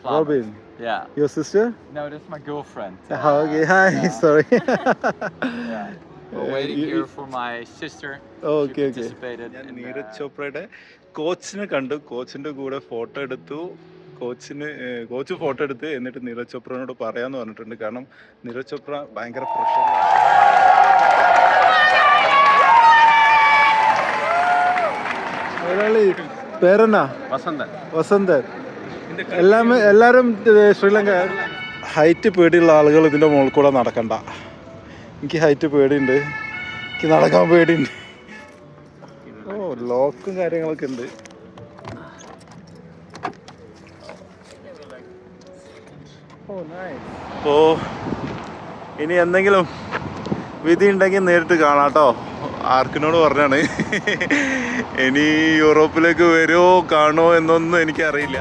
Robin. Yeah. Your sister? No, that's my girlfriend. Okay. Hi. Yeah. Sorry. Yeah. We're waiting here for my sister. She Okay. participated ഞാൻ in Neeraj ചോപ്രയുടെ കോച്ചിനെ കണ്ടു. കോച്ചിന്റെ കൂടെ photo എടുത്തു. Coach photo എടുത്ത് എന്നിട്ട് നീരജ് ചോപ്രയോട് പറയാന്ന് പറഞ്ഞിട്ടുണ്ട്. കാരണം നീരജ് ചോപ്ര ഭയങ്കര പ്രഷർ. പേരെന്നാ? വസന്തൻ. എല്ലാരും ശ്രീലങ്ക. ഹൈറ്റ് പേടിയുള്ള ആളുകൾ ഇതിന്റെ മുകളിൽ കൂടെ നടക്കണ്ട. എനിക്ക് ഹൈറ്റ് പേടിയുണ്ട്, എനിക്ക് നടക്കാൻ പേടിയുണ്ട്. ലോക്കും കാര്യങ്ങളൊക്കെ ഉണ്ട്. അപ്പോ ഇനി എന്തെങ്കിലും വിധി ഉണ്ടെങ്കിൽ നേരിട്ട് കാണാട്ടോ. ആർക്കിനോട് പറഞ്ഞാണ്. ഇനി യൂറോപ്പിലേക്ക് വരുമോ കാണുമോ എന്നൊന്നും എനിക്കറിയില്ല.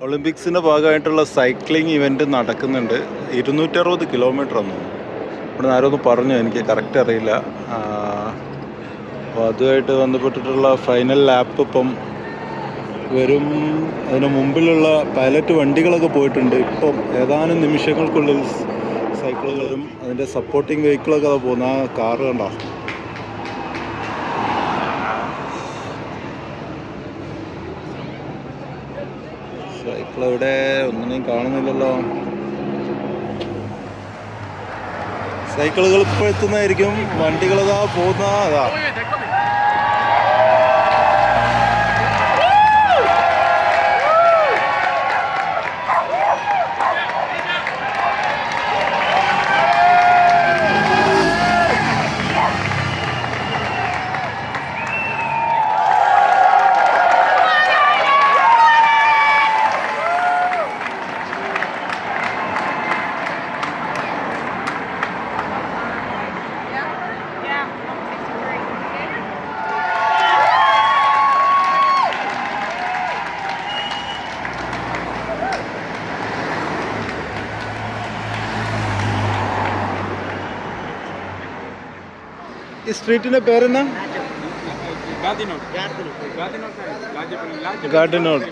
ഒളിമ്പിക്സിൻ്റെ ഭാഗമായിട്ടുള്ള സൈക്ലിംഗ് ഇവൻറ്റ് നടക്കുന്നുണ്ട്. 260 കിലോമീറ്റർ ഒന്നും ഇവിടെ നിന്ന് ആരൊന്നും പറഞ്ഞു, എനിക്ക് കറക്റ്റ് അറിയില്ല. അപ്പോൾ അതുമായിട്ട് ബന്ധപ്പെട്ടിട്ടുള്ള ഫൈനൽ ലാപ്പ് ഇപ്പം വരും. അതിന് മുമ്പിലുള്ള പൈലറ്റ് വണ്ടികളൊക്കെ പോയിട്ടുണ്ട്. ഇപ്പം ഏതാനും നിമിഷങ്ങൾക്കുള്ളിൽ സൈക്കിൾ വരും. അതിൻ്റെ സപ്പോർട്ടിങ് വെഹിക്കിളൊക്കെ അത് പോകുന്ന ആ കാറ് കണ്ടോ. സൈക്കിൾ എവിടെ? ഒന്നിനെയും കാണുന്നില്ലല്ലോ. സൈക്കിളുകൾ ഇപ്പോൾ എത്തുന്നതായിരിക്കും. വണ്ടികളിതാ പോകുന്ന അതാ. ഈ സ്ട്രീറ്റിന്റെ പേരെന്നാ? ഗാർഡിനോട്.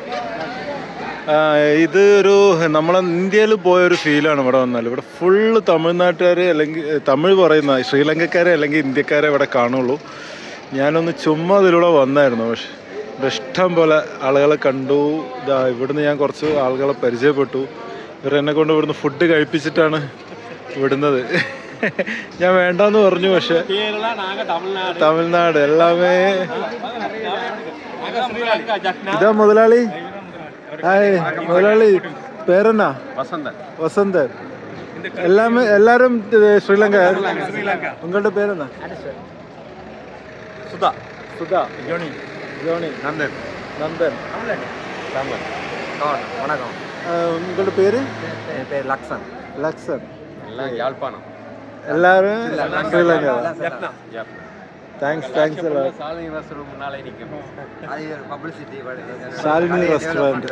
ഇത് ഒരു നമ്മളെ ഇന്ത്യയിൽ പോയൊരു ഫീലാണ് ഇവിടെ വന്നാൽ. ഇവിടെ ഫുള്ള് തമിഴ്നാട്ടുകാർ അല്ലെങ്കിൽ തമിഴ് പറയുന്ന ശ്രീലങ്കക്കാരെ അല്ലെങ്കിൽ ഇന്ത്യക്കാരെ ഇവിടെ കാണുള്ളൂ. ഞാനൊന്ന് ചുമ്മാ ഇതിലൂടെ വന്നായിരുന്നു. പക്ഷെ ഇവിടെ ഇഷ്ടം പോലെ ആളുകളെ കണ്ടു. ഇവിടുന്ന് ഞാൻ കുറച്ച് ആളുകളെ പരിചയപ്പെട്ടു. ഇവരെന്നെ കൊണ്ട് ഇവിടുന്ന് ഫുഡ് കഴിപ്പിച്ചിട്ടാണ് വിടുന്നത്. ഞാൻ വേണ്ടെന്ന് പറഞ്ഞു. പക്ഷെ തമിഴ്നാട് എല്ലാമേ. ഇതാ മുതലാളി. ഹായ് മുതലാളി, പേരെന്നാ? വസന്തൻ. എല്ലാരും ശ്രീലങ്ക. ഉങ്ങളുടെ പേരെന്നാ? സുധാ. ജോണി. നന്ദൻ. ഉങ്ങളുടെ പേര്? ലക്സൻ. എല്ലാരും ശ്രീലങ്ക. Thanks Shalini restaurant.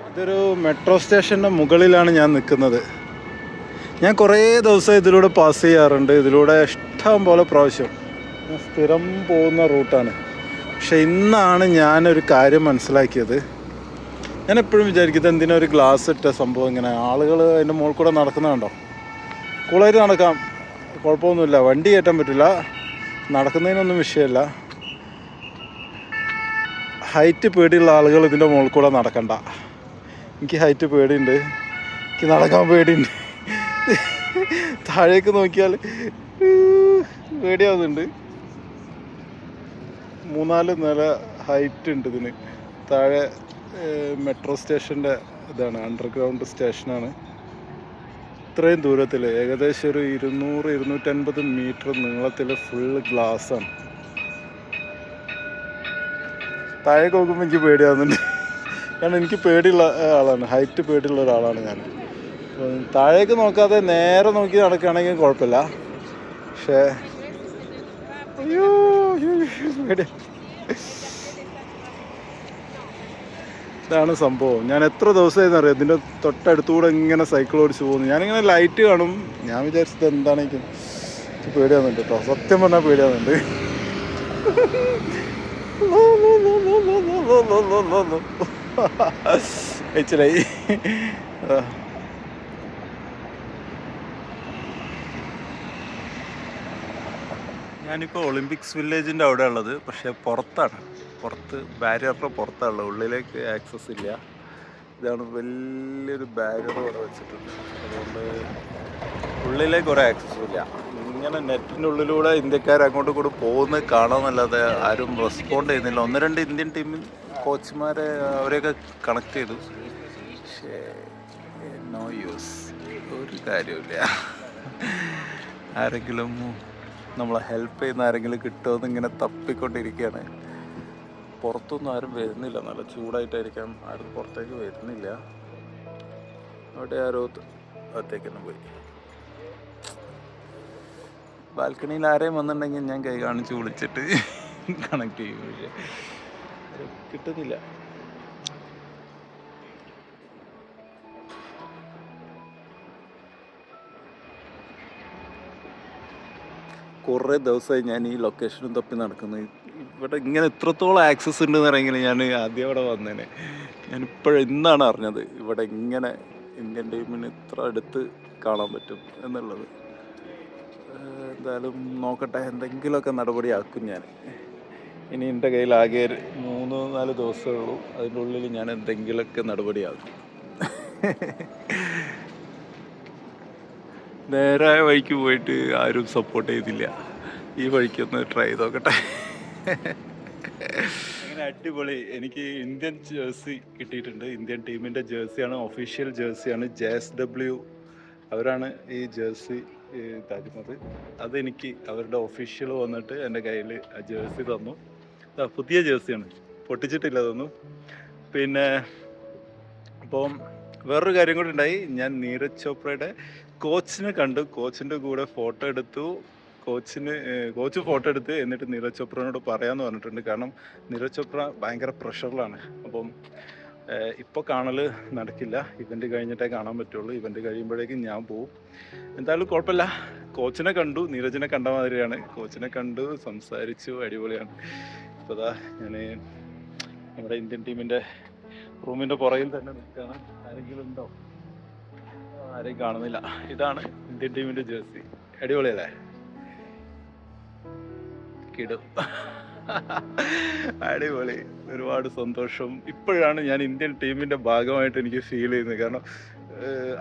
ഇതൊരു മെട്രോ സ്റ്റേഷൻ്റെ മുകളിലാണ് ഞാൻ നിൽക്കുന്നത്. ഞാൻ കുറേ ദിവസം ഇതിലൂടെ പാസ് ചെയ്യാറുണ്ട്. ഇതിലൂടെ ഇഷ്ടം പോലെ പ്രാവശ്യം സ്ഥിരം പോകുന്ന റൂട്ടാണ്. പക്ഷെ ഇന്നാണ് ഞാനൊരു കാര്യം മനസ്സിലാക്കിയത്. ഞാൻ എപ്പോഴും വിചാരിക്കുന്നത് എന്തിനാ ഒരു ഗ്ലാസ് ഇട്ട സംഭവം ഇങ്ങനെ ആളുകൾ അതിൻ്റെ മുകളിൽ കൂടെ നടക്കുന്നുണ്ടോ. കൂളായിട്ട് നടക്കാം, കുഴപ്പമൊന്നുമില്ല. വണ്ടി കയറ്റാൻ പറ്റില്ല, നടക്കുന്നതിനൊന്നും വിഷയമല്ല. ഹൈറ്റ് പേടിയുള്ള ആളുകൾ ഇതിൻ്റെ മുകളിൽ കൂടെ നടക്കണ്ട. എനിക്ക് ഹൈറ്റ് പേടിയുണ്ട്, എനിക്ക് നടക്കാൻ പേടിയുണ്ട്. താഴേക്ക് നോക്കിയാൽ പേടിയാവുന്നുണ്ട്. 3-4 നില ഹൈറ്റ് ഉണ്ട് ഇതിന്. താഴെ മെട്രോ സ്റ്റേഷൻ്റെ ഇതാണ്, അണ്ടർഗ്രൗണ്ട് സ്റ്റേഷനാണ്. ഇത്രയും ദൂരത്തിൽ ഏകദേശം ഒരു 200-250 മീറ്റർ നീളത്തിൽ ഫുള്ള് ഗ്ലാസ്സാണ്. താഴേക്ക് നോക്കുമ്പോൾ എനിക്ക് പേടിയാവുന്നുണ്ട്. കാരണം എനിക്ക് പേടിയുള്ള ആളാണ്, ഹൈറ്റ് പേടിയുള്ള ഒരാളാണ് ഞാൻ. താഴേക്ക് നോക്കാതെ നേരെ നോക്കി നടക്കുകയാണെങ്കിൽ കുഴപ്പമില്ല. പക്ഷേ പേടിയ ഇതാണ് സംഭവം. ഞാൻ എത്ര ദിവസമായിരുന്നു അറിയാം ഇതിൻ്റെ തൊട്ടടുത്തുകൂടെ ഇങ്ങനെ സൈക്കിൾ ഓടിച്ച് പോകുന്നു. ഞാനിങ്ങനെ ലൈറ്റ് കാണും, ഞാൻ വിചാരിച്ചത് എന്താണെങ്കിലും പേടിയാകുന്നുണ്ട് കേട്ടോ, സത്യം പറഞ്ഞാൽ പേടിയാകുന്നുണ്ട്. എച്ചിലായി. ഞാനിപ്പോൾ ഒളിമ്പിക്സ് വില്ലേജിൻ്റെ അവിടെ ഉള്ളത്, പക്ഷേ പുറത്താണ്. പുറത്ത് ബാരിയറിൻ്റെ പുറത്താണുള്ളത്, ഉള്ളിലേക്ക് ആക്സസ് ഇല്ല. ഇതാണ് വലിയൊരു ബാരിയർ അവിടെ വെച്ചിട്ടുണ്ട്, അതുകൊണ്ട് ഉള്ളിലേക്ക് ഒരു ആക്സസും ഇല്ല. ഇങ്ങനെ നെറ്റിൻ്റെ ഉള്ളിലൂടെ ഇന്ത്യക്കാർ അങ്ങോട്ടും കൂടെ പോകുന്നത് കാണാമെന്നല്ലാതെ ആരും റെസ്പോണ്ട് ചെയ്യുന്നില്ല. 1-2 ഇന്ത്യൻ ടീമിൽ കോച്ചുമാരെ അവരെയൊക്കെ കണക്ട് ചെയ്തു, പക്ഷേ നോ യൂസ്, ഒരു കാര്യമില്ല. ആരെങ്കിലും നമ്മളെ ഹെൽപ്പ് ചെയ്യുന്ന ആരെങ്കിലും കിട്ടുമെന്ന് ഇങ്ങനെ തപ്പിക്കൊണ്ടിരിക്കുകയാണ്. പുറത്തൊന്നും ആരും വരുന്നില്ല, നല്ല ചൂടായിട്ടായിരിക്കാം ആരും പുറത്തേക്ക് വരുന്നില്ല. അവിടെ ആരോ അകത്തേക്കൊന്നും പോയി. ബാൽക്കണിയിൽ ആരെയും വന്നിട്ടുണ്ടെങ്കിൽ ഞാൻ കൈ കാണിച്ച് വിളിച്ചിട്ട് കണക്ട് ചെയ്യും, പക്ഷേ കിട്ടുന്നില്ല. കുറേ ദിവസമായി ഞാൻ ഈ ലൊക്കേഷനും തപ്പി നടക്കുന്നു. ഇവിടെ ഇങ്ങനെ ഇത്രത്തോളം ആക്സസ് ഉണ്ടെന്ന് അറിയെങ്കിൽ ഞാൻ ആദ്യം ഇവിടെ വന്നേനെ. ഇന്നാണ് അറിഞ്ഞത് ഇവിടെ ഇങ്ങനെ ഇന്ത്യൻ ടീമിന് ഇത്ര അടുത്ത് കാണാൻ പറ്റും എന്നുള്ളത്. എന്തായാലും നോക്കട്ടെ, എന്തെങ്കിലുമൊക്കെ നടപടിയാക്കും ഞാൻ. ഇനി എൻ്റെ കയ്യിൽ ആകെ 3-4 ദിവസമേ ഉള്ളൂ, അതിൻ്റെ ഉള്ളിൽ ഞാൻ എന്തെങ്കിലുമൊക്കെ നടപടിയാക്കും. നേരായ വഴിക്ക് പോയിട്ട് ആരും സപ്പോർട്ട് ചെയ്തില്ല, ഈ വഴിക്കൊന്ന് ട്രൈ ചെയ്ത് നോക്കട്ടെ. അങ്ങനെ അടിപൊളി, എനിക്ക് ഇന്ത്യൻ ജേഴ്സി കിട്ടിയിട്ടുണ്ട്. ഇന്ത്യൻ ടീമിൻ്റെ ജേഴ്സിയാണ്, ഒഫീഷ്യൽ ജേഴ്സിയാണ്. JSW അവരാണ് ഈ ജേഴ്സി തരുന്നത്. അതെനിക്ക് അവരുടെ ഒഫീഷ്യൽ വന്നിട്ട് എൻ്റെ കയ്യിൽ ആ ജേഴ്സി തന്നു. പുതിയ ജേഴ്സിയാണ്, പൊട്ടിച്ചിട്ടില്ല അതൊന്നും. പിന്നെ അപ്പം വേറൊരു കാര്യം കൂടി ഉണ്ടായി. ഞാൻ നീരജ് ചോപ്രയുടെ കോച്ചിനെ കണ്ടു, കോച്ചിൻ്റെ കൂടെ ഫോട്ടോ എടുത്തു. കോച്ച് ഫോട്ടോ എടുത്ത് എന്നിട്ട് നീരജ് ചോപ്രയോട് പറയാമെന്ന് പറഞ്ഞിട്ടുണ്ട്. കാരണം നീരജ് ചോപ്ര ഭയങ്കര പ്രഷറിലാണ്. അപ്പം ഇപ്പോൾ കാണൽ നടക്കില്ല, ഇവൻ്റ് കഴിഞ്ഞിട്ടേ കാണാൻ പറ്റുള്ളൂ. ഇവൻ്റ് കഴിയുമ്പോഴേക്കും ഞാൻ പോവും. എന്തായാലും കുഴപ്പമില്ല, കോച്ചിനെ കണ്ടു, നീരജിനെ കണ്ട മാതിരിയാണ്. കോച്ചിനെ കണ്ടു, സംസാരിച്ചു, അടിപൊളിയാണ്. ഇപ്പോൾ അതാ ഞാൻ നമ്മുടെ ഇന്ത്യൻ ടീമിൻ്റെ റൂമിൻ്റെ പുറകിൽ തന്നെ നിൽക്കുകയാണ്. ആരെങ്കിലും ഉണ്ടോ? ആരെയും കാണുന്നില്ല. ഇതാണ് ഇന്ത്യൻ ടീമിൻ്റെ ജേഴ്സി, അടിപൊളിയല്ലേ? കിടും, അടിപൊളി, ഒരുപാട് സന്തോഷം. ഇപ്പോഴാണ് ഞാൻ ഇന്ത്യൻ ടീമിൻ്റെ ഭാഗമായിട്ട് എനിക്ക് ഫീൽ ചെയ്യുന്നത്. കാരണം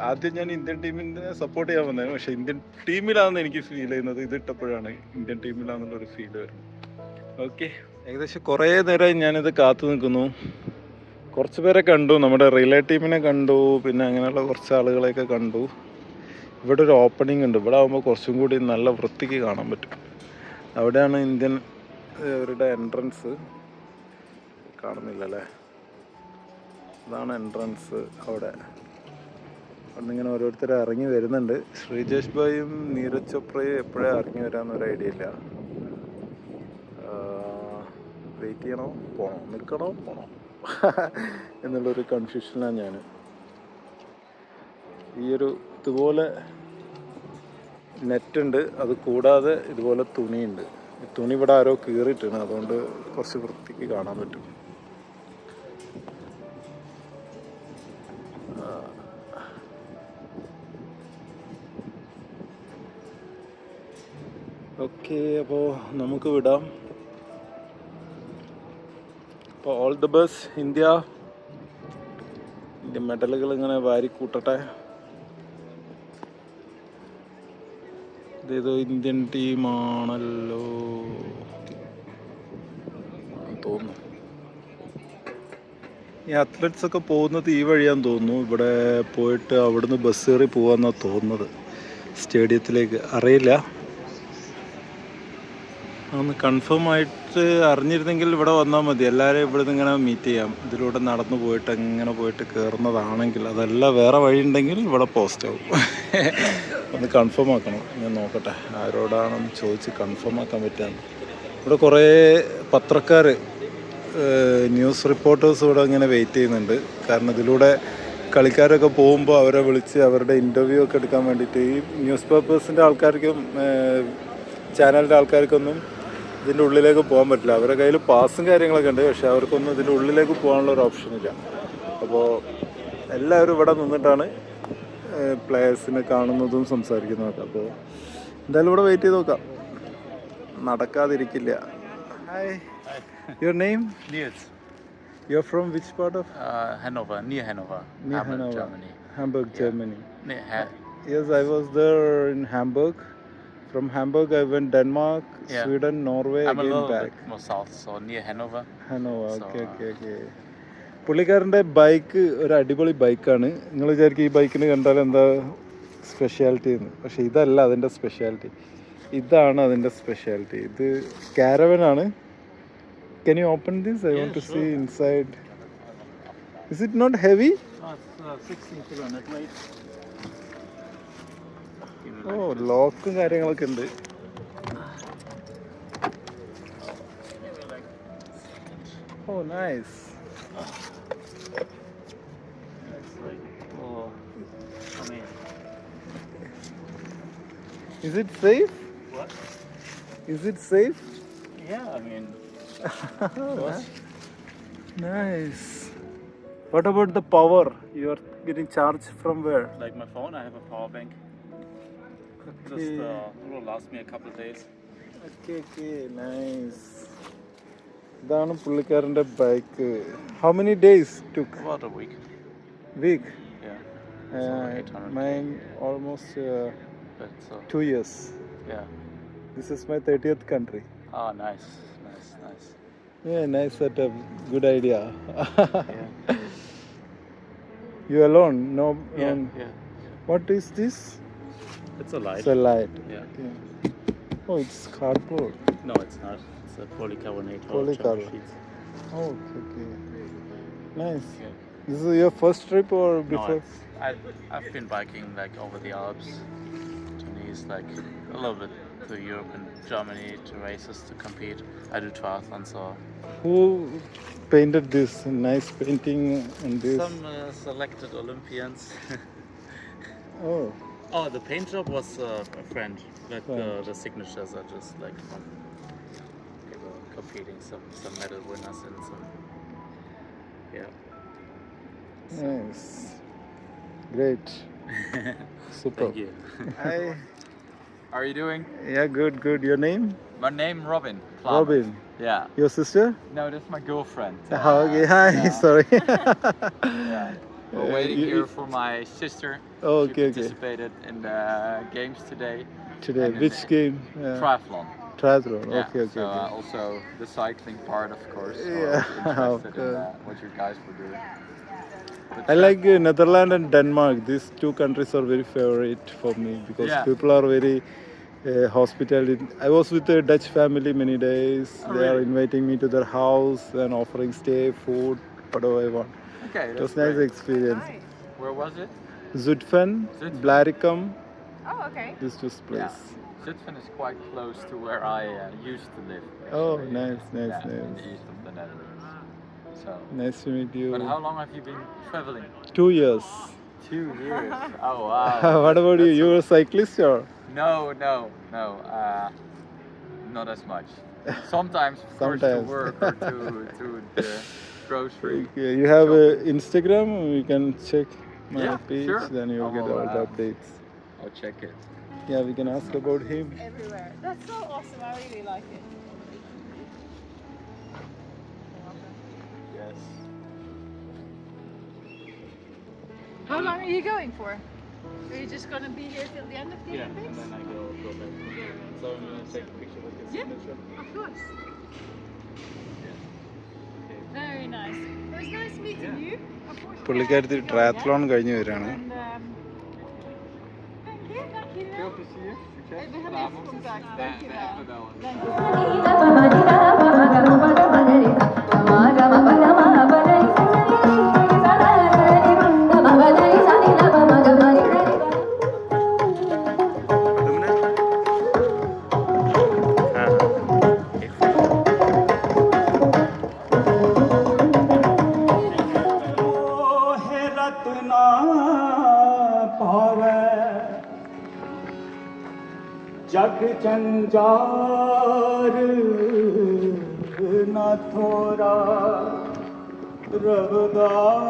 ആദ്യം ഞാൻ ഇന്ത്യൻ ടീമിനെ സപ്പോർട്ട് ചെയ്യാൻ വന്നതാണ്, പക്ഷേ ഇന്ത്യൻ ടീമിലാണെന്ന് എനിക്ക് ഫീൽ ചെയ്യുന്നത്. ഇതിട്ടപ്പോഴാണ് ഇന്ത്യൻ ടീമിലാണെന്നുള്ളൊരു ഫീൽ വരുന്നത്. ഓക്കെ, ഏകദേശം കുറേ നേരമായി ഞാനിത് കാത്തു നിൽക്കുന്നു. കുറച്ച് പേരെ കണ്ടു, നമ്മുടെ റിലേ ടീമിനെ കണ്ടു, പിന്നെ അങ്ങനെയുള്ള കുറച്ച് ആളുകളെയൊക്കെ കണ്ടു. ഇവിടെ ഒരു ഓപ്പണിംഗ് ഉണ്ട്, ഇവിടെ ആകുമ്പോൾ കുറച്ചും കൂടി നല്ല വൃത്തിക്ക് കാണാൻ പറ്റും. അവിടെയാണ് ഇന്ത്യൻ അവരുടെ എൻട്രൻസ്, കാണുന്നില്ലല്ലേ? അതാണ് എൻട്രൻസ്. അവിടെ അന്നിങ്ങനെ ഓരോരുത്തർ ഇറങ്ങി വരുന്നുണ്ട്. ശ്രീജേഷ് ഭായും നീരജ് ചോപ്രയും എപ്പോഴേ ഇറങ്ങി വരാമെന്നൊരു ഐഡിയ ഇല്ല. വെയിറ്റ് ചെയ്യണോ, പോണോ, നിൽക്കണോ, പോണോ എന്നുള്ളൊരു കൺഫ്യൂഷനാണ് ഞാൻ. ഇതുപോലെ നെറ്റുണ്ട്, അത് കൂടാതെ ഇതുപോലെ തുണിയുണ്ട്. ഈ തുണി ഇവിടെ ആരോ കീറിയിട്ടാണ്, അതുകൊണ്ട് കുറച്ച് വൃത്തിക്ക് കാണാൻ പറ്റും. ഓക്കെ, അപ്പോൾ നമുക്ക് വിടാം. അപ്പോൾ all the best India. India മെഡലുകൾ ഇങ്ങനെ വാരിക്കൂട്ടട്ടെ. ഇതേതോ ഇന്ത്യൻ ടീമാണല്ലോ തോന്നുന്നു. ഈ അത്ലറ്റ്സ് ഒക്കെ പോകുന്നത് ഈ വഴിയാന്ന് തോന്നുന്നു. ഇവിടെ പോയിട്ട് അവിടുന്ന് ബസ് കയറി പോകാമെന്നാണ് തോന്നുന്നത് സ്റ്റേഡിയത്തിലേക്ക്. അറിയില്ല, ഒന്ന് കൺഫേം ആയിട്ട് അറിഞ്ഞിരുന്നെങ്കിൽ ഇവിടെ വന്നാൽ മതി. എല്ലാവരെയും ഇവിടെ നിന്ന് ഇങ്ങനെ മീറ്റ് ചെയ്യാം. ഇതിലൂടെ നടന്നു പോയിട്ട് എങ്ങനെ പോയിട്ട് കയറുന്നതാണെങ്കിൽ. അതല്ല വേറെ വഴി ഉണ്ടെങ്കിൽ ഇവിടെ പോസ്റ്റ് ആവും. ഒന്ന് കൺഫേം ആക്കണം, ഞാൻ നോക്കട്ടെ ആരോടാണെന്ന് ചോദിച്ച് കൺഫേം ആക്കാൻ പറ്റാന്ന്. ഇവിടെ കുറേ പത്രക്കാർ ന്യൂസ് റിപ്പോർട്ടേഴ്സ് ഇവിടെ ഇങ്ങനെ വെയിറ്റ് ചെയ്യുന്നുണ്ട്. കാരണം ഇതിലൂടെ കളിക്കാരൊക്കെ പോകുമ്പോൾ അവരെ വിളിച്ച് അവരുടെ ഇൻ്റർവ്യൂ ഒക്കെ എടുക്കാൻ വേണ്ടിയിട്ട് ഈ ന്യൂസ് പേപ്പേഴ്സിൻ്റെ ആൾക്കാർക്കും ചാനലിൻ്റെ ആൾക്കാർക്കൊന്നും ഇതിൻ്റെ ഉള്ളിലേക്ക് പോകാൻ പറ്റില്ല. അവരുടെ കയ്യിൽ പാസും കാര്യങ്ങളൊക്കെ ഉണ്ട്, പക്ഷേ അവർക്കൊന്നും ഇതിൻ്റെ ഉള്ളിലേക്ക് പോകാനുള്ള ഒരു ഓപ്ഷൻ ഇല്ല. അപ്പോൾ എല്ലാവരും ഇവിടെ നിന്നിട്ടാണ് പ്ലേയേഴ്സിനെ കാണുന്നതും സംസാരിക്കുന്നതൊക്കെ. അപ്പോൾ എന്തായാലും ഇവിടെ വെയിറ്റ് ചെയ്ത് നോക്കാം, നടക്കാതിരിക്കില്ല. Hi, your name? Nils. You're from which part of? Hannover, near Hannover. Near Hamburg, Hanover, Germany. Hamburg, Yeah. Germany. Near Yes, I was there in Hamburg. From Hamburg, I went Denmark, Yeah. Sweden, Norway, I'm a again little back. bit more south, so near Hanover. Hanover, So, okay. പുള്ളിക്കാരൻ്റെ bike ഒരു അടിപൊളി ബൈക്കാണ്. നിങ്ങൾ വിചാരിക്കും ഈ ബൈക്കിന് കണ്ടാൽ എന്താ സ്പെഷ്യാലിറ്റി എന്ന്, പക്ഷേ ഇതല്ല അതിൻ്റെ സ്പെഷ്യാലിറ്റി. ഇതാണ് അതിൻ്റെ സ്പെഷ്യാലിറ്റി. ഇത് കാരവനാണ്. Can you open this? I want to see inside. Is it not heavy? Oh, it's 16 kilo net weight. ഓ, ലോക്കും കാര്യങ്ങളൊക്കെ ഉണ്ട്. ഓ, nice. Oh, I mean, Is it safe? what? Is it safe? Yeah, I mean, Nice. What about the power? You are getting charged from where? like my phone, I have a power bank. Just it will last me a couple of days. Okay, nice. ഇതാണ് പുള്ളിക്കാരൻ്റെ bike. How many days took? About a week. Week? Yeah. So 800 Mine almost But 2 years. yeah. This is my 30th country. Oh, nice. Yeah, nice setup. Good idea. Yeah. You alone? No. Yeah. What is this? It's a light. It's a light. Yeah. Okay. Oh, it's cardboard. No, it's not. It's a polycarbonate. or Polycarbonate. sheets. Oh, okay. Nice. Yeah. This is your first trip or No, before? I've been biking like over the Alps, to Nice, like a little bit to Europe and Germany to races to compete. I do triathlon, so Who painted this? Nice painting and this. some selected Olympians. Oh, Oh, the paint job was a friend, but Friend. the signatures are just like from people competing, some medal winners and some. Yeah. nice. Great. Super. Thank you. Hi. How are you doing? Yeah, good. Your name? My name Robin. Plum. Robin. Yeah. Your sister? No, that's my girlfriend. Okay. Hi. yeah. Sorry. Yeah. We're waiting you- here for my sister. Oh, She okay. participated in the games today. Today, And in which the game? Triathlon. Triathlon. Yeah. Okay. So also the cycling part, of course. So Yeah, I was of interested in course. what you guys were doing. But I like Netherlands and Denmark. These two countries are very favorite for me because Yeah. people are very hospitality. I was with a Dutch family many days. Oh, They are really? inviting me to their house and offering stay, food, whatever I want. Okay, It that's was nice great. experience. Where was it? Zutphen, Zutphen. Blaricum, Oh, okay. this was place. Zutphen is quite close to where I used to live. Oh, actually. nice, Yeah, in the nice. east of the Netherlands. So. Nice to meet you. But how long have you been traveling? 2 years. 2 years. Oh wow. What about you? You were a cyclist or? No. Not as much. Sometimes, of course, to Sometimes. work or to the grocery. Okay, you have Instagram? You can check my Yeah, page, sure. then you will I get will, all the updates. I'll check it. Yeah, we can ask about him. Everywhere. That's so awesome. I really like it. Yes. How long are you going for? Are you just going to be here till the end of the Yeah, and Olympics? then I go back. So I'm gonna take a picture with his Yeah. signature. Of course. Very nice. It was nice meeting you. Of course. പുള്ളിക്കാരത്തി ട്രയാത്ലോൺ കഴിഞ്ഞ് വരികയാണ്. And, thank you. Dank jullie wel. Veel plezier. Succes. We hebben even contact. Dank je wel. Dankjewel. Dank je wel. जग जंजार न थोरा रवदार.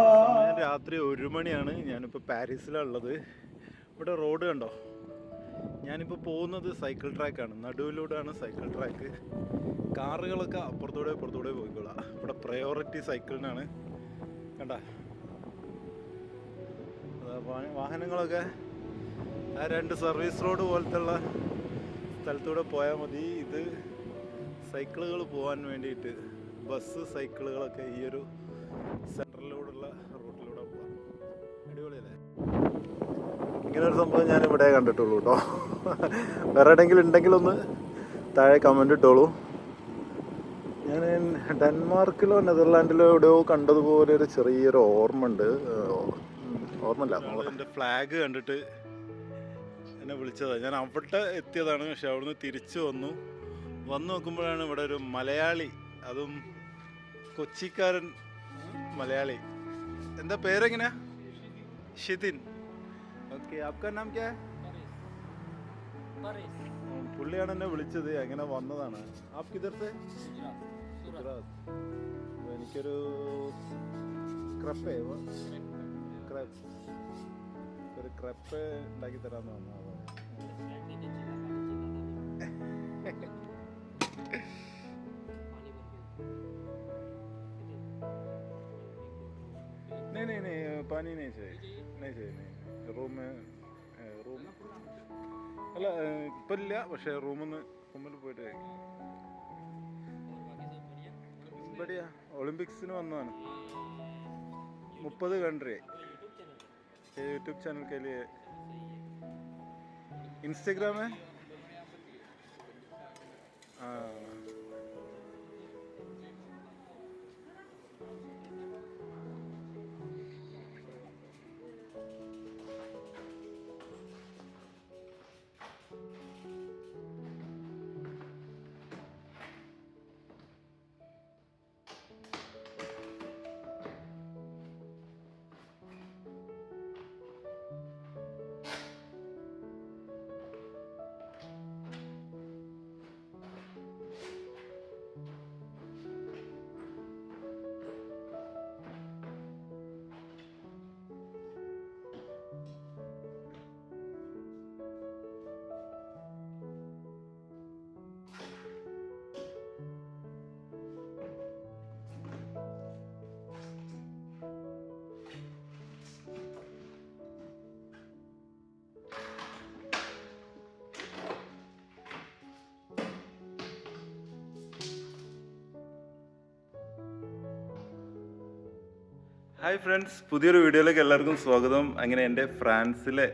രാത്രി 1 മണിയാണ്. ഞാനിപ്പോൾ പാരീസിലാണ് ഉള്ളത്. ഇവിടെ റോഡ് കണ്ടോ? ഞാനിപ്പോൾ പോകുന്നത് സൈക്കിൾ ട്രാക്കാണ്. നടുവിലൂടെയാണ് സൈക്കിൾ ട്രാക്ക്. കാറുകളൊക്കെ അപ്പുറത്തൂടെ ഇപ്പുറത്തൂടെ പോയിക്കോളാം. ഇവിടെ പ്രയോറിറ്റി സൈക്കിളിനാണ്. കണ്ട വാഹനങ്ങളൊക്കെ ആ 2 സർവീസ് റോഡ് പോലത്തുള്ള സ്ഥലത്തൂടെ പോയാൽ മതി. ഇത് സൈക്കിളുകൾ പോകാൻ വേണ്ടിയിട്ട് ബസ് സൈക്കിളുകളൊക്കെ ഈ ഒരു സെൻട്രലിലൂടെയുള്ള റൂട്ടിലൂടെ പോകാം. അടിപൊളിയല്ലേ? ഇങ്ങനൊരു സംഭവം ഞാൻ ഇവിടെ കണ്ടിട്ടുള്ളൂ കേട്ടോ. വേറെ എവിടെയെങ്കിലും ഉണ്ടെങ്കിലൊന്ന് താഴെ കമൻ്റ് ഇട്ടോളൂ. ഞാൻ ഡെൻമാർക്കിലോ നെതർലാൻഡിലോ എവിടെയോ കണ്ടതുപോലെ ഒരു ചെറിയൊരു ഓർമ്മയുണ്ട്. ഓർമ്മയില്ല. എൻ്റെ ഫ്ലാഗ് കണ്ടിട്ട് എന്നെ വിളിച്ചതാണ്. ഞാൻ അവിടെ എത്തിയതാണ്. പക്ഷെ അവിടുന്ന് തിരിച്ചു വന്നു നോക്കുമ്പോഴാണ് ഇവിടെ ഒരു മലയാളി, അതും കൊച്ചിക്കാരൻ മലയാളി. എന്താ പേരെങ്ങനെയാ? ഷിതിൻ. ഓക്കെ, ആപ്കാ നാം ക്യാ? പുള്ളിയാണ് എന്നെ വിളിച്ചത്. അങ്ങനെ വന്നതാണ്. ആപ് കിധർ സേ? ഗുജറാത്ത്. എനിക്കൊരു ഒരു ക്രെപ്പ് ഉണ്ടാക്കി തരാമെന്ന് വന്നു. नहीं पानी नहीं चाहिए റൂം അല്ല ഇപ്പം ഇല്ല. പക്ഷേ റൂമിൽ പോയിട്ട് കഴിക്കും. ഇവിടെയാ ഒളിമ്പിക്സിന് വന്നതാണ്. 30 कंट्री यूट्यूब चैनल के लिए. इंस्टाग्राम है. ഹായ് ഫ്രണ്ട്സ്, പുതിയൊരു വീഡിയോയിലേക്ക് എല്ലാവർക്കും സ്വാഗതം. അങ്ങനെ എൻ്റെ ഫ്രാൻസിലെ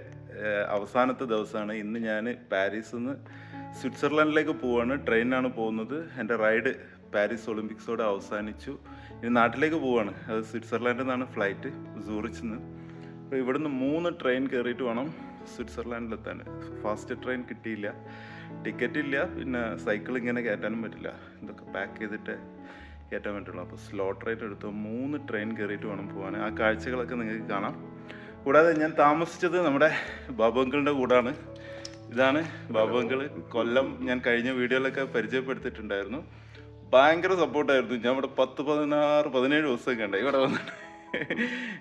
അവസാനത്തെ ദിവസമാണ് ഇന്ന്. ഞാൻ പാരീസിൽ നിന്ന് സ്വിറ്റ്സർലൻഡിലേക്ക് പോവാണ്. ട്രെയിനിനാണ് പോകുന്നത്. എൻ്റെ റൈഡ് പാരീസ് ഒളിമ്പിക്സോടെ അവസാനിച്ചു. ഇനി നാട്ടിലേക്ക് പോവാണ്. അത് സ്വിറ്റ്സർലാൻഡിൽ നിന്നാണ് ഫ്ലൈറ്റ്, സൂറിച്ചിൽ നിന്ന്. അപ്പോൾ ഇവിടുന്ന് 3 ട്രെയിൻ കയറിയിട്ട് വേണം സ്വിറ്റ്സർലാൻഡിലെത്താൻ. ഫാസ്റ്റ് ട്രെയിൻ കിട്ടിയില്ല, ടിക്കറ്റ് ഇല്ല, പിന്നെ സൈക്കിൾ ഇങ്ങനെ കയറ്റാനും പറ്റില്ല. ഇതൊക്കെ പാക്ക് ചെയ്തിട്ട് കയറ്റാൻ പറ്റുള്ളൂ. അപ്പോൾ സ്ലോ ട്രെയിൻ എടുത്ത് 3 ട്രെയിൻ കയറിയിട്ട് വേണം പോകാൻ. ആ കാഴ്ചകളൊക്കെ നിങ്ങൾക്ക് കാണാം. കൂടാതെ ഞാൻ താമസിച്ചത് നമ്മുടെ ബാബു അങ്കിളിൻ്റെ കൂടാണ്. ഇതാണ് ബാബു അങ്കിൾ. കൊല്ലം ഞാൻ കഴിഞ്ഞ വീഡിയോയിലൊക്കെ പരിചയപ്പെടുത്തിയിട്ടുണ്ടായിരുന്നു. ഭയങ്കര സപ്പോർട്ടായിരുന്നു. ഞാൻ ഇവിടെ 10, 16, 17 ദിവസമൊക്കെ ഉണ്ട് ഇവിടെ വന്നിട്ട്.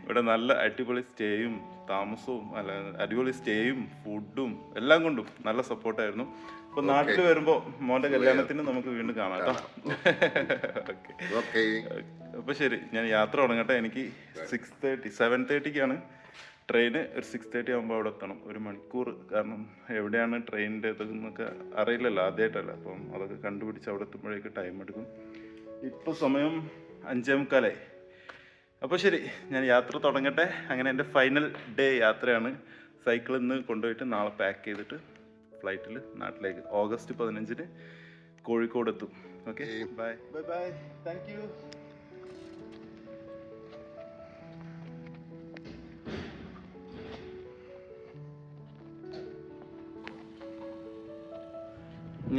ഇവിടെ നല്ല അടിപൊളി സ്റ്റേയും താമസവും, അടിപൊളി സ്റ്റേയും ഫുഡും എല്ലാം കൊണ്ടും നല്ല സപ്പോർട്ടായിരുന്നു. അപ്പൊ നാട്ടിൽ വരുമ്പോ മോന്റെ കല്യാണത്തിന് നമുക്ക് വീണ്ടും കാണാം കേട്ടോ. അപ്പൊ ശരി, ഞാൻ യാത്ര തുടങ്ങട്ടെ. എനിക്ക് 7:30ക്കാണ് ട്രെയിന്. ഒരു 6:30 ആകുമ്പോൾ അവിടെ എത്തണം. 1 മണിക്കൂർ. കാരണം എവിടെയാണ് ട്രെയിനിൻ്റെ ഇതെന്നൊക്കെ അറിയില്ലല്ലോ, ആദ്യമായിട്ടല്ല. അപ്പം അതൊക്കെ കണ്ടുപിടിച്ച് അവിടെ എത്തുമ്പോഴേക്ക് ടൈം എടുക്കും. ഇപ്പോൾ സമയം 5:45. അപ്പോൾ ശരി, ഞാൻ യാത്ര തുടങ്ങട്ടെ. അങ്ങനെ എൻ്റെ ഫൈനൽ ഡേ യാത്രയാണ്. സൈക്കിളിൽ നിന്ന് കൊണ്ടുപോയിട്ട് നാളെ പാക്ക് ചെയ്തിട്ട് ഫ്ലൈറ്റിൽ നാട്ടിലേക്ക് ഓഗസ്റ്റ് 15 കോഴിക്കോട് എത്തും. Okay, bye bye bye. Thank you.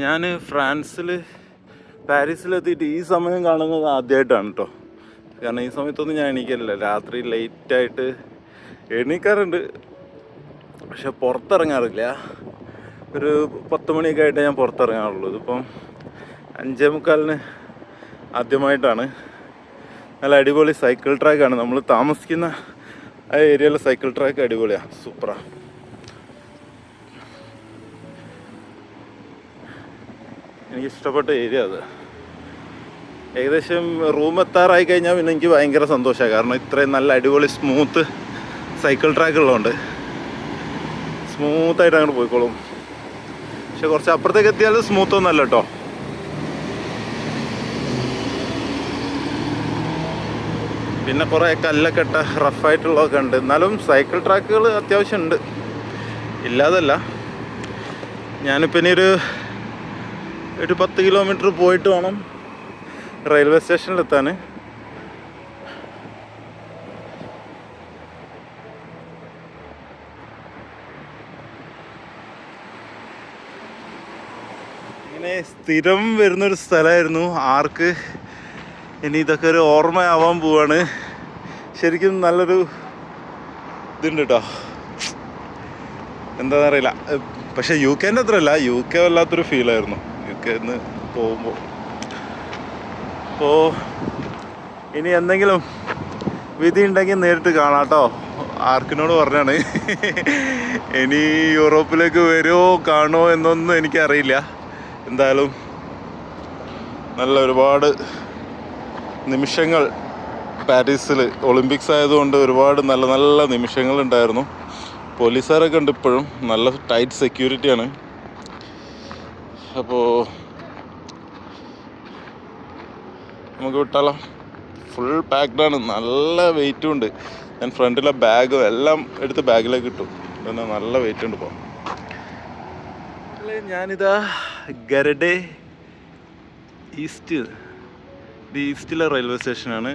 ഞാൻ പാരീസിലെത്തിയിട്ട് ഈ സമയം കാണുന്നത് ആദ്യമായിട്ടാണ് കേട്ടോ. കാരണം ഈ സമയത്തൊന്നും ഞാൻ എണീക്കലില്ല. രാത്രി ലേറ്റായിട്ട് എണീക്കാറുണ്ട്, പക്ഷെ പുറത്തിറങ്ങാറില്ല. ഒരു 10 മണിയൊക്കെ ആയിട്ട് ഞാൻ പുറത്തിറങ്ങാറുള്ളൂ. ഇതിപ്പം 5:45 ആദ്യമായിട്ടാണ്. നല്ല അടിപൊളി സൈക്കിൾ ട്രാക്കാണ്. നമ്മൾ താമസിക്കുന്ന ആ ഏരിയയിലെ സൈക്കിൾ ട്രാക്ക് അടിപൊളിയാണ്, സൂപ്പറാണ്. എനിക്കിഷ്ടപ്പെട്ട ഏരിയ അത്. ഏകദേശം റൂം എത്താറായി കഴിഞ്ഞാൽ പിന്നെ എനിക്ക് ഭയങ്കര സന്തോഷമാണ്. കാരണം ഇത്രയും നല്ല അടിപൊളി സ്മൂത്ത് സൈക്കിൾ ട്രാക്ക് ഉള്ളതുകൊണ്ട് സ്മൂത്തായിട്ട് അങ്ങോട്ട് പോയിക്കോളും. പക്ഷെ കുറച്ച് അപ്പുറത്തേക്ക് എത്തിയാൽ സ്മൂത്തൊന്നും അല്ല കേട്ടോ. പിന്നെ കുറേ കല്ലൊക്കെ ഇട്ട റഫായിട്ടുള്ളതൊക്കെ ഉണ്ട്. എന്നാലും സൈക്കിൾ ട്രാക്കുകൾ അത്യാവശ്യം ഉണ്ട്, ഇല്ലാതല്ല. ഞാനിപ്പോൾ ഇനി ഒരു 10 കിലോമീറ്റർ പോയിട്ട് വേണം റെയിൽവേ സ്റ്റേഷനിലെത്താൻ. ഇങ്ങനെ സ്ഥിരം വരുന്നൊരു സ്ഥലമായിരുന്നു ആർക്ക്. ഇനി ഇതൊക്കെ ഒരു ഓർമ്മയാവാൻ പോവാണ്. ശരിക്കും നല്ലൊരു ഇതുണ്ട് കേട്ടോ, എന്താണെന്ന് അറിയില്ല. പക്ഷെ UK അത്രയല്ല, UK വല്ലാത്തൊരു ഫീലായിരുന്നു UK പോകുമ്പോൾ. അപ്പോൾ ഇനി എന്തെങ്കിലും വിധി ഉണ്ടെങ്കിൽ നേരിട്ട് കാണാം കേട്ടോ. ആർക്കിനോട് പറഞ്ഞാണ്. ഇനി യൂറോപ്പിലേക്ക് വരുമോ കാണുമോ എന്നൊന്നും എനിക്കറിയില്ല. എന്തായാലും നല്ല ഒരുപാട് നിമിഷങ്ങൾ പാരീസിൽ ഒളിമ്പിക്സ് ആയതുകൊണ്ട് ഒരുപാട് നല്ല നല്ല നിമിഷങ്ങളുണ്ടായിരുന്നു. പോലീസുകാരൊക്കെ ഉണ്ട് ഇപ്പോഴും, നല്ല ടൈറ്റ് സെക്യൂരിറ്റിയാണ്. അപ്പോൾ നമുക്ക് വിട്ടാലോ? ഫുൾ പാക്ഡാണ്, നല്ല വെയിറ്റും ഉണ്ട്. ഞാൻ ഫ്രണ്ടിലെ ബാഗും എല്ലാം എടുത്ത് ബാഗിലേക്ക് ഇട്ടു. പിന്നെ നല്ല വെയിറ്റ് ഉണ്ട്. ഇപ്പോൾ ഞാനിതാ ഗരഡെ ഈസ്റ്റിലെ റെയിൽവേ സ്റ്റേഷനാണ്.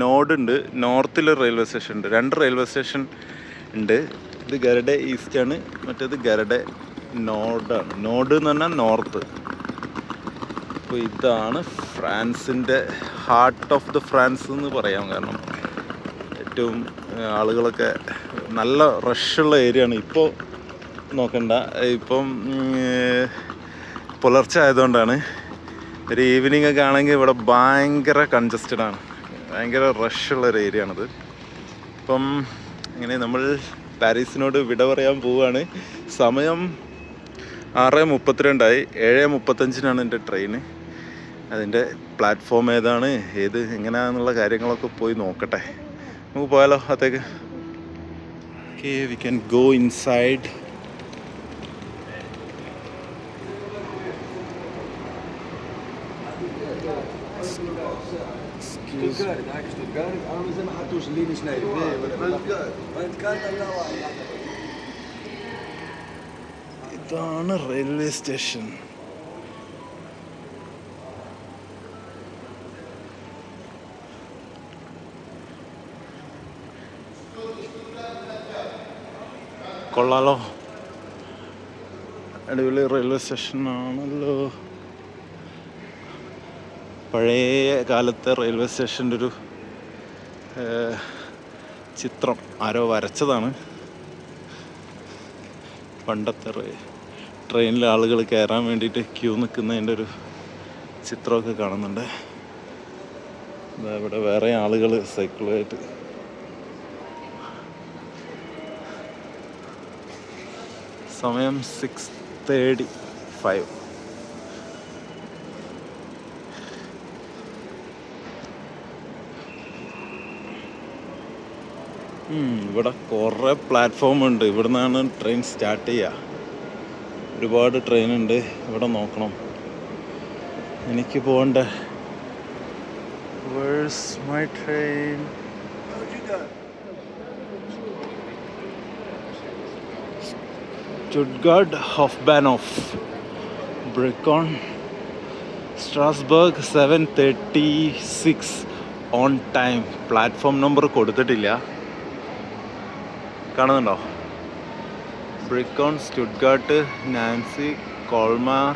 നോർഡുണ്ട്, നോർത്തിലെ റെയിൽവേ സ്റ്റേഷൻ ഉണ്ട്. 2 റെയിൽവേ സ്റ്റേഷൻ ഉണ്ട്. ഇത് ഗരഡെ ഈസ്റ്റാണ്, മറ്റേത് ഗരഡെ നോർഡാണ്. നോർഡ് എന്ന് പറഞ്ഞാൽ നോർത്ത്. അപ്പോൾ ഇതാണ് ഫ്രാൻസിൻ്റെ ഹാർട്ട് ഓഫ് ദ ഫ്രാൻസ് എന്ന് പറയാം. കാരണം ഏറ്റവും ആളുകളൊക്കെ നല്ല റഷുള്ള ഏരിയ ആണ്. ഇപ്പോൾ നോക്കണ്ട, ഇപ്പം പുലർച്ചെ ആയതുകൊണ്ടാണ്. ഒരു ഈവനിങ് ഒക്കെ ആണെങ്കിൽ ഇവിടെ ഭയങ്കര കൺജസ്റ്റഡാണ്, ഭയങ്കര റഷുള്ളൊരു ഏരിയ ആണിത്. ഇപ്പം ഇങ്ങനെ നമ്മൾ പാരീസിനോട് വിട പറയാൻ പോവുകയാണ്. സമയം 6:32 7:35 എൻ്റെ ട്രെയിന്. അതിൻ്റെ പ്ലാറ്റ്ഫോം ഏതാണ്, എങ്ങനെയാണെന്നുള്ള കാര്യങ്ങളൊക്കെ പോയി നോക്കട്ടെ. നമുക്ക് പോയാലോ അകത്തേക്ക്? Okay, we can go inside. ഇതാണ് റെയിൽവേ സ്റ്റേഷൻ. കൊള്ളാലോ, അടിപൊളി റെയിൽവേ സ്റ്റേഷനാണല്ലോ. പഴയ കാലത്തെ റെയിൽവേ സ്റ്റേഷൻ്റെ ഒരു ചിത്രം ആരോ വരച്ചതാണ്. പണ്ടത്തെ ട്രെയിനിൽ ആളുകൾ കയറാൻ വേണ്ടിയിട്ട് ക്യൂ നിൽക്കുന്നതിൻ്റെ ഒരു ചിത്രമൊക്കെ കാണുന്നുണ്ട്. ഇവിടെ വേറെ ആളുകൾ സൈക്കിളുമായിട്ട്. സമയം 6:35. ഇവിടെ കുറേ പ്ലാറ്റ്ഫോം ഉണ്ട്. ഇവിടെ നിന്നാണ് ട്രെയിൻ സ്റ്റാർട്ട് ചെയ്യുക. ഒരുപാട് ട്രെയിൻ ഉണ്ട് ഇവിടെ. നോക്കണം, എനിക്ക് പോകണ്ട. Where's my train? Stuttgart Hauptbahnhof, Brecon, Strasbourg 7:36 on time. Platform number കൊടുത്തിട്ടില്ല, കാണുന്നുണ്ടോ? ബ്രിക്കോൺ, സ്റ്റുട്ട്ഗാർട്ട്, നാൻസി, കോൾമാർ,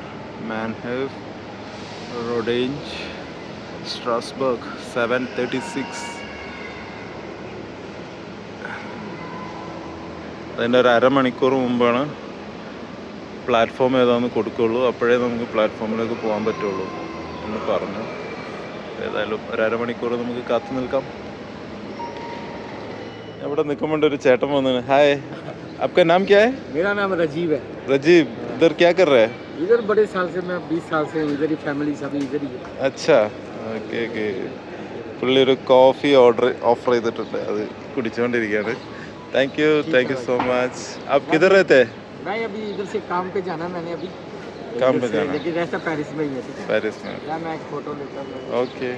മാൻഹെവ്, റോഡേഞ്ച്, സ്ട്രാസ്ബർഗ് 7:36. അതിൻ്റെ ഒരു അരമണിക്കൂർ മുമ്പാണ് പ്ലാറ്റ്ഫോം ഏതാണെന്ന് കൊടുക്കുകയുള്ളൂ, അപ്പോഴേ നമുക്ക് പ്ലാറ്റ്ഫോമിലേക്ക് പോകാൻ പറ്റുള്ളൂ എന്ന് പറഞ്ഞു. ഏതായാലും ഒരു അരമണിക്കൂർ നമുക്ക് കാത്തു നിൽക്കാം. ഇവിടെ നിൽക്കുമ്പോൾ ഒരു ചേട്ടൻ വന്നു. ഹായ്, आपका नाम क्या है? मेरा नाम राजीव है. रजीब, इधर क्या कर रहे हैं? इधर बड़े साल से मैं 20 साल से हूँ, इधर ही फैमिली सभी इधर ही है. अच्छा, ഓക്കെ ഓക്കെ. പുള്ളി ഒരു കോഫി ഓഫർ ചെയ്തിട്ടുണ്ട്, അത് കുടിച്ചുകൊണ്ടിരിക്കുകയാണ്. Thank you so much. आप किधर रहते हैं? मैं अभी इधर से काम पे जाना है, मैंने अभी काम पे इधर से, जाना है। लेकिन रहता पेरिस में ही है. पेरिस में. मैं एक फोटो लेता हूँ. ओके.